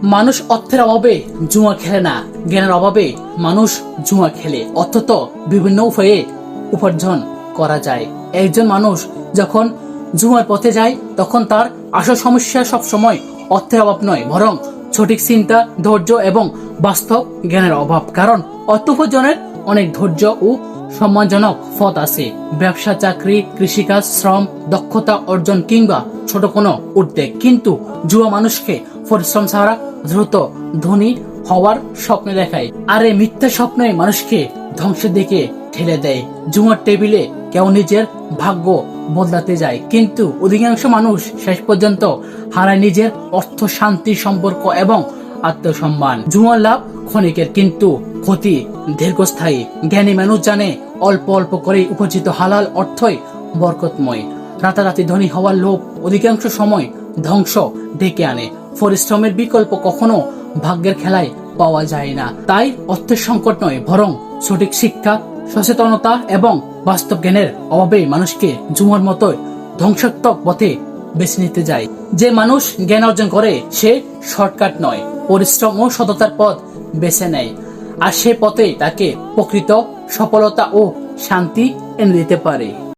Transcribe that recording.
মানুষ অর্থের অভাবে জুয়া খেলে না, জ্ঞানের অভাবে মানুষ জুয়া খেলে। অর্থ তো বিভিন্ন উপায়ে উপার্জন করা যায়। একজন মানুষ যখন জুয়ার পথে যায় তখন তার আসল সমস্যা সব সময় অর্থের অভাব নয়, বরং সঠিক চিন্তা, ধৈর্য এবং বাস্তব জ্ঞানের অভাব। কারণ অর্থ উপার্জনের অনেক ধৈর্য ও সম্মানজনক পথ আছে। ব্যবসা, চাকরি, কৃষিকাজ, শ্রম, দক্ষতা অর্জন কিংবা ছোট কোনো উদ্যোগ। কিন্তু জুয়া মানুষকে পরিশ্রম ছাড়া দ্রুত ধনী হওয়ার স্বপ্ন দেখায়, আর এই মিথ্যা স্বপ্নই মানুষকে ধ্বংসের দিকে ঠেলে দেয়। জুয়ার টেবিলে কেউ নিজের ভাগ্য বদলাতে যায়, কিন্তু অধিকাংশ মানুষ শেষ পর্যন্ত হারায় নিজের অর্থ, শান্তি, সম্পর্ক এবং আত্মসম্মান। জুয়ার লাভ ক্ষণিকের, কিন্তু ক্ষতি দীর্ঘস্থায়ী। জ্ঞানী মানুষ জানে অল্প অল্প করে উপার্জিত হালাল অর্থই বরকতময়। রাতারাতি ধনী হওয়ার লোভ অধিকাংশ সময় ধ্বংস ডেকে আনে। পরিশ্রমের বিকল্প কখনো ভাগ্যের খেলায় পাওয়া যায় না। তাই অর্থের সংকট নয়, বরং সঠিক শিক্ষা, সচেতনতা এবং বাস্তব জ্ঞানের অভাবে মানুষকে জুয়ার মতো ধ্বংসাত্মক পথে বেছে নিতে যায়। যে মানুষ জ্ঞান অর্জন করে সে শর্টকাট নয়, পরিশ্রম ও সততার পথ বেছে নেয়, আর সে পথে তাকে প্রকৃত সফলতা ও শান্তি এনে দিতে পারে।